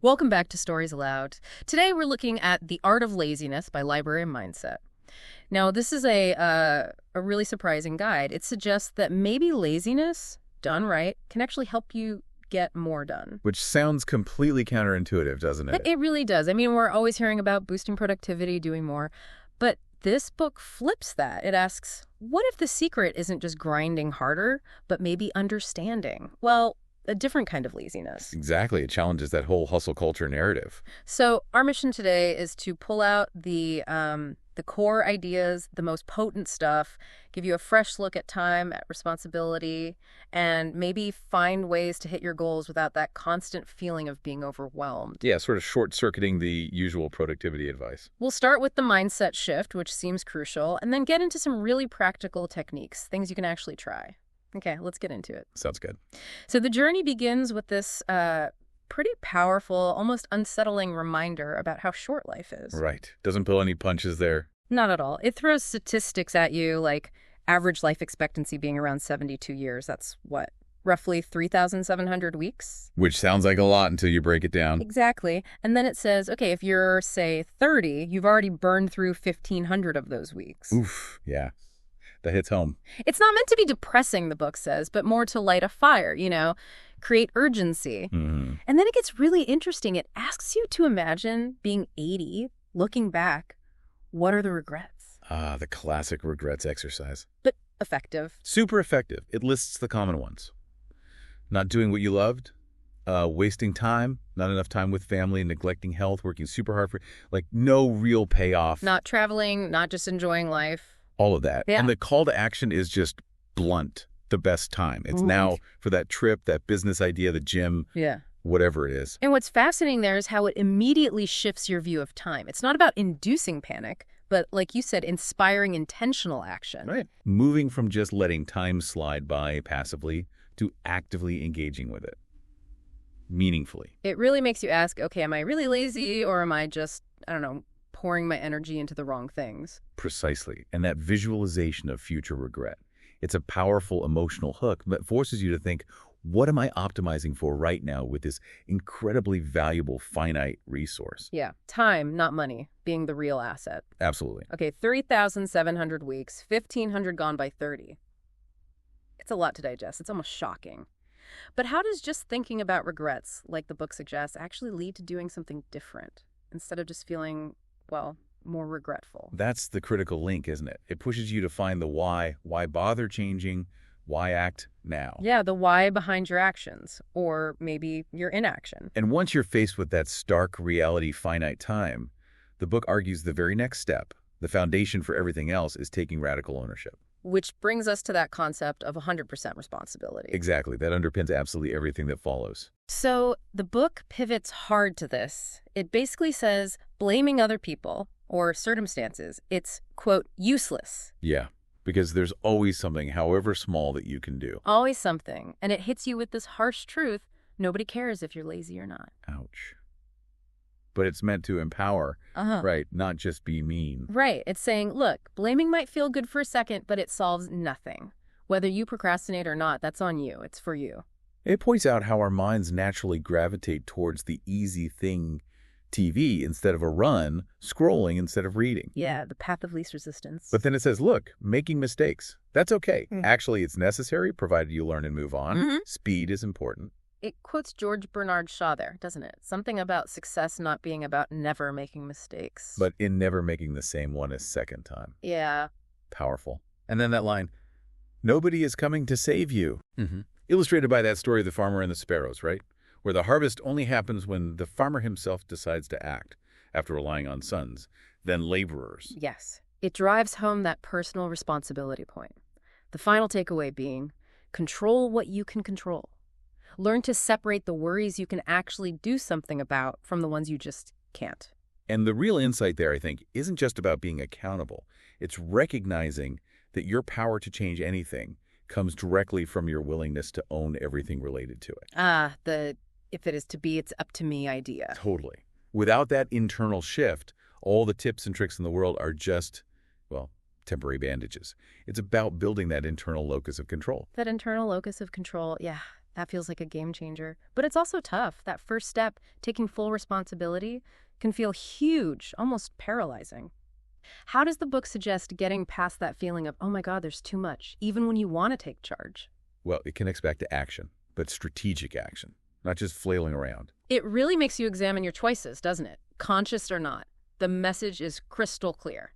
Welcome back to Stories Aloud. Today we're looking at The Art of Laziness by Library and Mindset. Now, this is a really surprising guide. It suggests that maybe laziness, done right, can actually help you get more done. Which sounds completely counterintuitive, doesn't it? It really does. I mean, we're always hearing about boosting productivity, doing more. But this book flips that. It asks, what if the secret isn't just grinding harder, but maybe understanding? Well, a different kind of laziness. Exactly. It challenges that whole hustle culture narrative. So our mission today is to pull out the core ideas, the most potent stuff, give you a fresh look at time, at responsibility, and maybe find ways to hit your goals without that constant feeling of being overwhelmed. Yeah, sort of short-circuiting the usual productivity advice. We'll start with the mindset shift, which seems crucial, and then get into some really practical techniques, things you can actually try. Okay, let's get into it. Sounds good. So the journey begins with this pretty powerful, almost unsettling reminder about how short life is. Right. Doesn't pull any punches there. Not at all. It throws statistics at you, like average life expectancy being around 72 years. That's what? Roughly 3,700 weeks? Which sounds like a lot until you break it down. Exactly. And then it says, okay, if you're, say, 30, you've already burned through 1,500 of those weeks. Oof, yeah. That hits home. It's not meant to be depressing, the book says, but more to light a fire, create urgency. Mm-hmm. And then it gets really interesting. It asks you to imagine being 80, looking back. What are the regrets? Ah, the classic regrets exercise. But effective. Super effective. It lists the common ones. Not doing what you loved, wasting time, not enough time with family, neglecting health, working super hard for, no real payoff. Not traveling, not just enjoying life. All of that. Yeah. And the call to action is just blunt, the best time. It's now for that trip, that business idea, the gym, whatever it is. And what's fascinating there is how it immediately shifts your view of time. It's not about inducing panic, but like you said, inspiring intentional action. Right. Moving from just letting time slide by passively to actively engaging with it. Meaningfully. It really makes you ask, okay, am I really lazy or am I just, pouring my energy into the wrong things? Precisely. And that visualization of future regret. It's a powerful emotional hook that forces you to think, what am I optimizing for right now with this incredibly valuable finite resource? Yeah. Time, not money, being the real asset. Absolutely. Okay, 3,700 weeks, 1,500 gone by 30. It's a lot to digest. It's almost shocking. But how does just thinking about regrets, like the book suggests, actually lead to doing something different instead of just feeling, more regretful? That's the critical link, isn't it? It pushes you to find the why. Why bother changing? Why act now? Yeah, the why behind your actions, or maybe your inaction. And once you're faced with that stark reality, finite time, the book argues the very next step, the foundation for everything else, is taking radical ownership. Which brings us to that concept of 100% responsibility. Exactly. That underpins absolutely everything that follows. So the book pivots hard to this. It basically says blaming other people or circumstances, it's, quote, useless. Yeah, because there's always something, however small, that you can do. Always something. And it hits you with this harsh truth. Nobody cares if you're lazy or not. Ouch. But it's meant to empower, right? Not just be mean. Right. It's saying, look, blaming might feel good for a second, but it solves nothing. Whether you procrastinate or not, that's on you. It's for you. It points out how our minds naturally gravitate towards the easy thing, TV, instead of a run, scrolling instead of reading. Yeah, the path of least resistance. But then it says, look, making mistakes, that's okay. Actually, it's necessary, provided you learn and move on. Speed is important. It quotes George Bernard Shaw there, doesn't it? Something about success not being about never making mistakes. But in never making the same one a second time. Yeah. Powerful. And then that line, nobody is coming to save you. Illustrated by that story of the farmer and the sparrows, right? Where the harvest only happens when the farmer himself decides to act, after relying on sons, then laborers. Yes. It drives home that personal responsibility point. The final takeaway being, control what you can control. Learn to separate the worries you can actually do something about from the ones you just can't. And the real insight there, I think, isn't just about being accountable. It's recognizing that your power to change anything comes directly from your willingness to own everything related to it. The if it is to be, it's up to me idea. Totally. Without that internal shift, all the tips and tricks in the world are just, temporary bandages. It's about building that internal locus of control. That internal locus of control, yeah. That feels like a game changer. But it's also tough. That first step, taking full responsibility, can feel huge, almost paralyzing. How does the book suggest getting past that feeling of, oh my God, there's too much, even when you want to take charge? Well, it connects back to action, but strategic action, not just flailing around. It really makes you examine your choices, doesn't it? Conscious or not. The message is crystal clear.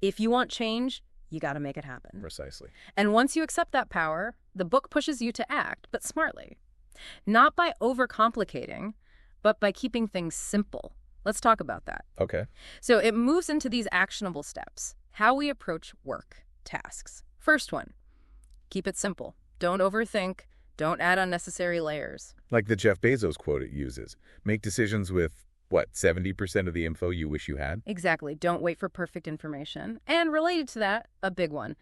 If you want change, you got to make it happen. Precisely. And once you accept that power, the book pushes you to act, but smartly. Not by overcomplicating, but by keeping things simple. Let's talk about that. Okay. So it moves into these actionable steps, how we approach work, tasks. First one, keep it simple. Don't overthink. Don't add unnecessary layers. Like the Jeff Bezos quote it uses. Make decisions with, 70% of the info you wish you had? Exactly. Don't wait for perfect information. And related to that, a big one,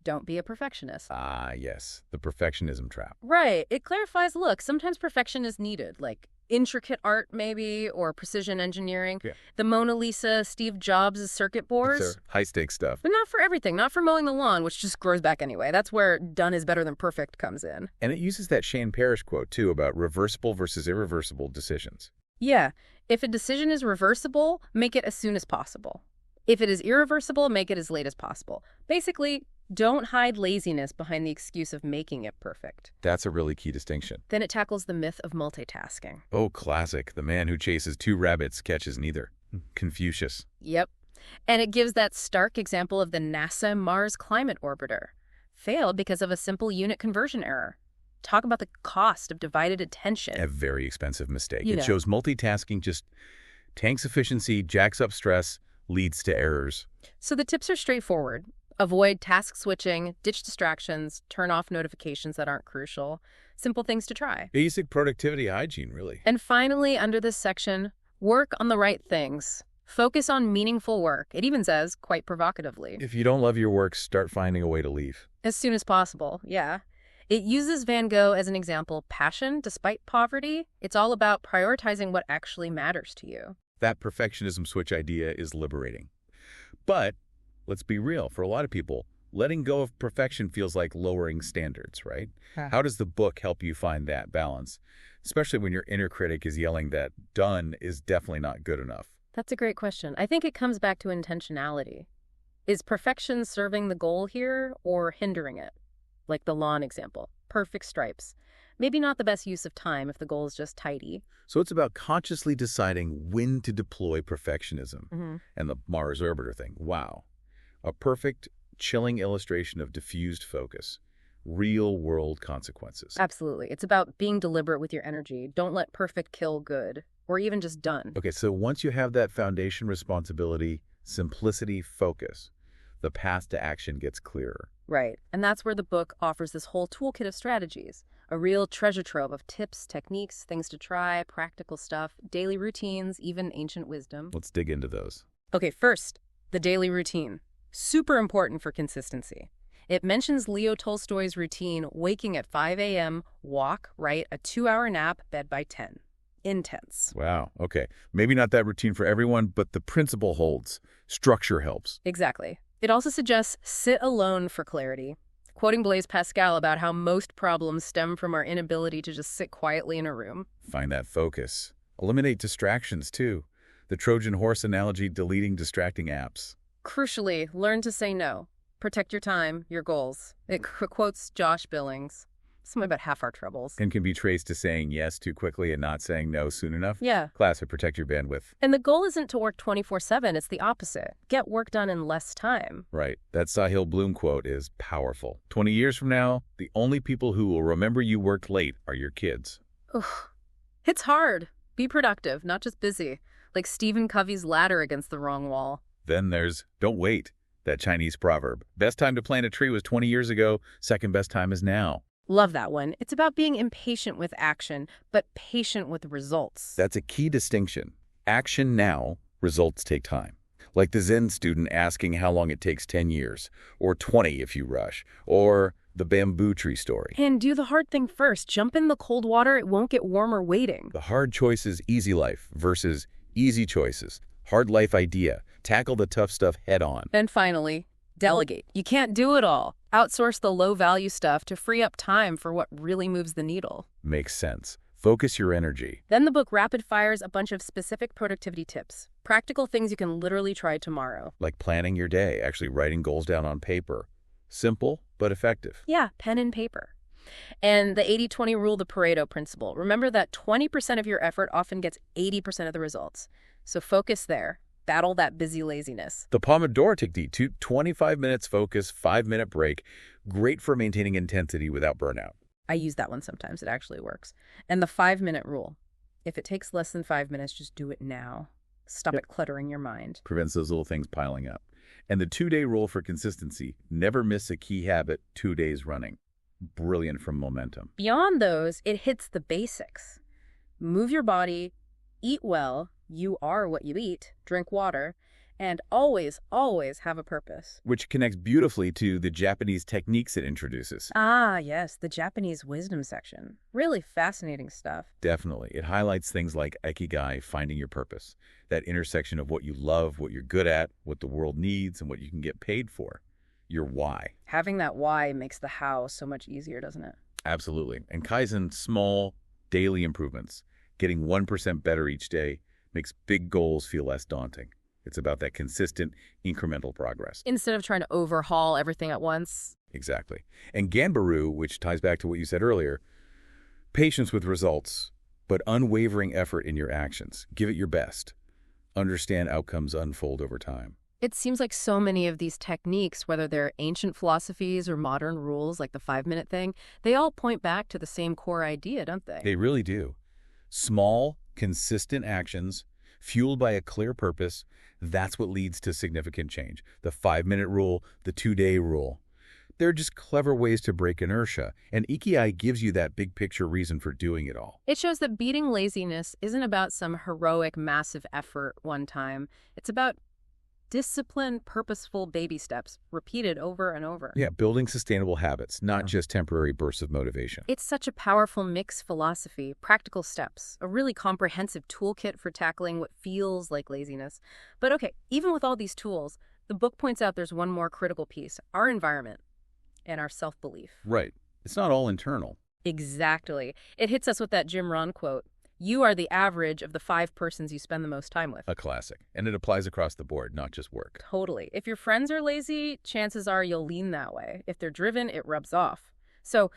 don't be a perfectionist. Ah, yes. The perfectionism trap. Right. It clarifies, look, sometimes perfection is needed, like intricate art maybe, or precision engineering. Yeah. The Mona Lisa, Steve Jobs' circuit boards. High-stakes stuff. But not for everything. Not for mowing the lawn, which just grows back anyway. That's where done is better than perfect comes in. And it uses that Shane Parrish quote, too, about reversible versus irreversible decisions. Yeah. If a decision is reversible, make it as soon as possible. If it is irreversible, make it as late as possible. Basically, don't hide laziness behind the excuse of making it perfect. That's a really key distinction. Then it tackles the myth of multitasking. Oh, classic. The man who chases two rabbits catches neither. Confucius. Yep. And it gives that stark example of the NASA Mars climate orbiter. Failed because of a simple unit conversion error. Talk about the cost of divided attention. A very expensive mistake. You know. It shows multitasking just tanks efficiency, jacks up stress, leads to errors. So the tips are straightforward. Avoid task switching, ditch distractions, turn off notifications that aren't crucial. Simple things to try. Basic productivity hygiene, really. And finally, under this section, work on the right things. Focus on meaningful work. It even says, quite provocatively, If you don't love your work, start finding a way to leave. as soon as possible. Yeah. It uses Van Gogh as an example. Passion, despite poverty, it's all about prioritizing what actually matters to you. That perfectionism switch idea is liberating. But let's be real, for a lot of people, letting go of perfection feels like lowering standards, right? How does the book help you find that balance, especially when your inner critic is yelling that done is definitely not good enough? That's a great question. I think it comes back to intentionality. Is perfection serving the goal here or hindering it? Like the lawn example, perfect stripes. Maybe not the best use of time if the goal is just tidy. So it's about consciously deciding when to deploy perfectionism. Mm-hmm. And the Mars orbiter thing, wow. A perfect, chilling illustration of diffused focus, real-world consequences. Absolutely. It's about being deliberate with your energy. Don't let perfect kill good, or even just done. Okay, so once you have that foundation responsibility, simplicity, focus, the path to action gets clearer. Right. And that's where the book offers this whole toolkit of strategies. A real treasure trove of tips, techniques, things to try, practical stuff, daily routines, even ancient wisdom. Let's dig into those. Okay, first, the daily routine. Super important for consistency. It mentions Leo Tolstoy's routine, waking at 5 a.m., walk, write, a 2-hour nap, bed by 10. Intense. Wow, okay. Maybe not that routine for everyone, but the principle holds. Structure helps. Exactly. It also suggests sit alone for clarity, quoting Blaise Pascal about how most problems stem from our inability to just sit quietly in a room. Find that focus. Eliminate distractions, too. The Trojan horse analogy, deleting distracting apps. Crucially, learn to say no. Protect your time, your goals. It quotes Josh Billings. Something about half our troubles. And can be traced to saying yes too quickly and not saying no soon enough. Yeah. Classic protect your bandwidth. And the goal isn't to work 24/7, it's the opposite. Get work done in less time. Right. That Sahil Bloom quote is powerful. 20 years from now, the only people who will remember you worked late are your kids. Ugh. It's hard. Be productive, not just busy. Like Stephen Covey's ladder against the wrong wall. Then there's don't wait. That Chinese proverb. Best time to plant a tree was 20 years ago. Second best time is now. Love that one. It's about being impatient with action, but patient with results. That's a key distinction. Action now, results take time. Like the Zen student asking how long it takes 10 years, or 20 if you rush, or the bamboo tree story. And do the hard thing first. Jump in the cold water. It won't get warmer waiting. The hard choices, easy life, versus easy choices. Hard life idea. Tackle the tough stuff head on. And finally, delegate. You can't do it all. Outsource the low-value stuff to free up time for what really moves the needle. Makes sense. Focus your energy. Then the book rapid fires a bunch of specific productivity tips, practical things you can literally try tomorrow. Like planning your day, actually writing goals down on paper. Simple, but effective. Yeah, pen and paper. And the 80-20 rule, the Pareto principle. Remember that 20% of your effort often gets 80% of the results. So focus there. Battle that busy laziness. The Pomodoro technique, 25 minutes focus, 5-minute break. Great for maintaining intensity without burnout. I use that one sometimes. It actually works. And the 5-minute rule. If it takes less than 5 minutes, just do it now. Stop it cluttering your mind. Prevents those little things piling up. And the 2-day rule for consistency. Never miss a key habit 2 days running. Brilliant from momentum. Beyond those, it hits the basics. Move your body, eat well, you are what you eat, drink water, and always, always have a purpose. Which connects beautifully to the Japanese techniques it introduces. Ah, yes, the Japanese wisdom section. Really fascinating stuff. Definitely. It highlights things like ikigai, finding your purpose. That intersection of what you love, what you're good at, what the world needs, and what you can get paid for. Your why. Having that why makes the how so much easier, doesn't it? Absolutely. And Kaizen, small, daily improvements. Getting 1% better each day makes big goals feel less daunting. It's about that consistent, incremental progress. Instead of trying to overhaul everything at once. Exactly. And Ganbaru, which ties back to what you said earlier, patience with results, but unwavering effort in your actions. Give it your best. Understand outcomes unfold over time. It seems like so many of these techniques, whether they're ancient philosophies or modern rules like the 5-minute thing, they all point back to the same core idea, don't they? They really do. Small, consistent actions, fueled by a clear purpose, that's what leads to significant change. The 5-minute rule, the 2-day rule. They're just clever ways to break inertia, and Ikigai gives you that big picture reason for doing it all. It shows that beating laziness isn't about some heroic, massive effort one time. It's about disciplined, purposeful baby steps, repeated over and over. Yeah, building sustainable habits, not just temporary bursts of motivation. It's such a powerful mixed philosophy, practical steps, a really comprehensive toolkit for tackling what feels like laziness. But okay, even with all these tools, the book points out there's one more critical piece, our environment and our self-belief. Right. It's not all internal. Exactly. It hits us with that Jim Rohn quote, "You are the average of the 5 persons you spend the most time with." A classic. And it applies across the board, not just work. Totally. If your friends are lazy, chances are you'll lean that way. If they're driven, it rubs off. So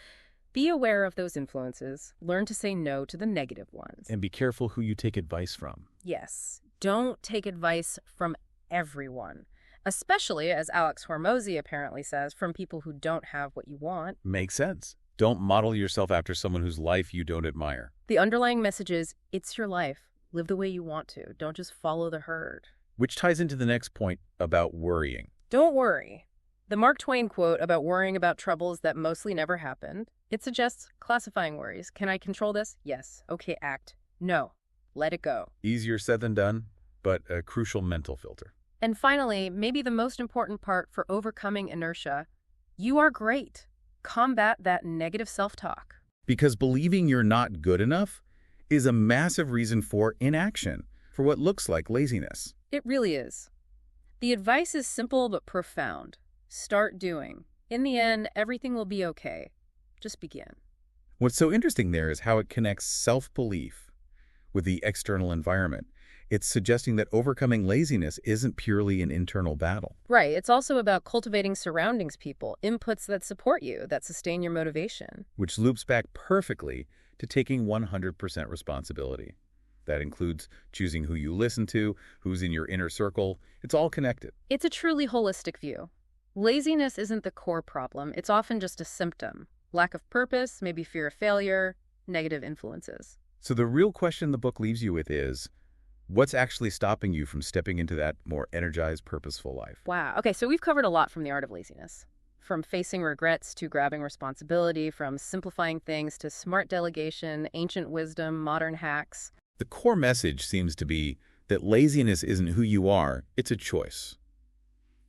be aware of those influences. Learn to say no to the negative ones. And be careful who you take advice from. Yes. Don't take advice from everyone. Especially, as Alex Hormozy apparently says, from people who don't have what you want. Makes sense. Don't model yourself after someone whose life you don't admire. The underlying message is, it's your life. Live the way you want to. Don't just follow the herd. Which ties into the next point about worrying. Don't worry. The Mark Twain quote about worrying about troubles that mostly never happened, it suggests classifying worries. Can I control this? Yes. Okay, act. No. Let it go. Easier said than done, but a crucial mental filter. And finally, maybe the most important part for overcoming inertia, you are great. Combat that negative self-talk. Because believing you're not good enough is a massive reason for inaction, for what looks like laziness. It really is. The advice is simple but profound. Start doing. In the end, everything will be okay. Just begin. What's so interesting there is how it connects self-belief with the external environment. It's suggesting that overcoming laziness isn't purely an internal battle. Right. It's also about cultivating surroundings people, inputs that support you, that sustain your motivation. Which loops back perfectly to taking 100% responsibility. That includes choosing who you listen to, who's in your inner circle. It's all connected. It's a truly holistic view. Laziness isn't the core problem. It's often just a symptom. Lack of purpose, maybe fear of failure, negative influences. So the real question the book leaves you with is, what's actually stopping you from stepping into that more energized, purposeful life? Wow. Okay, so we've covered a lot from The Art of Laziness. From facing regrets to grabbing responsibility, from simplifying things to smart delegation, ancient wisdom, modern hacks. The core message seems to be that laziness isn't who you are, it's a choice.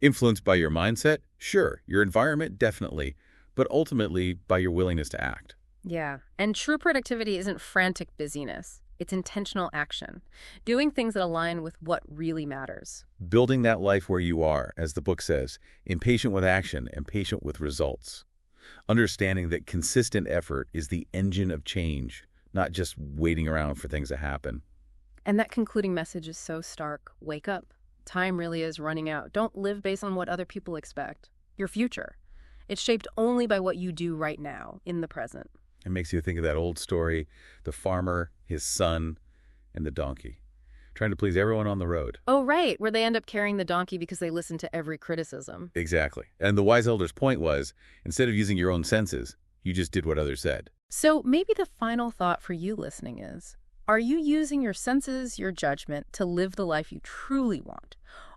Influenced by your mindset? Sure. Your environment? Definitely. But ultimately by your willingness to act. Yeah, and true productivity isn't frantic busyness. It's intentional action, doing things that align with what really matters. Building that life where you are, as the book says, impatient with action and patient with results. Understanding that consistent effort is the engine of change, not just waiting around for things to happen. And that concluding message is so stark. Wake up. Time really is running out. Don't live based on what other people expect. Your future. It's shaped only by what you do right now, in the present. It makes you think of that old story, the farmer, his son, and the donkey, trying to please everyone on the road. Oh, right, where they end up carrying the donkey because they listen to every criticism. Exactly. And the wise elder's point was, instead of using your own senses, you just did what others said. So maybe the final thought for you listening is, are you using your senses, your judgment, to live the life you truly want?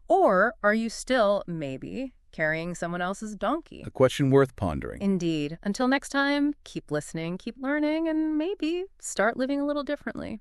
Or are you still, maybe, carrying someone else's donkey? A question worth pondering. Indeed. Until next time, keep listening, keep learning, and maybe start living a little differently.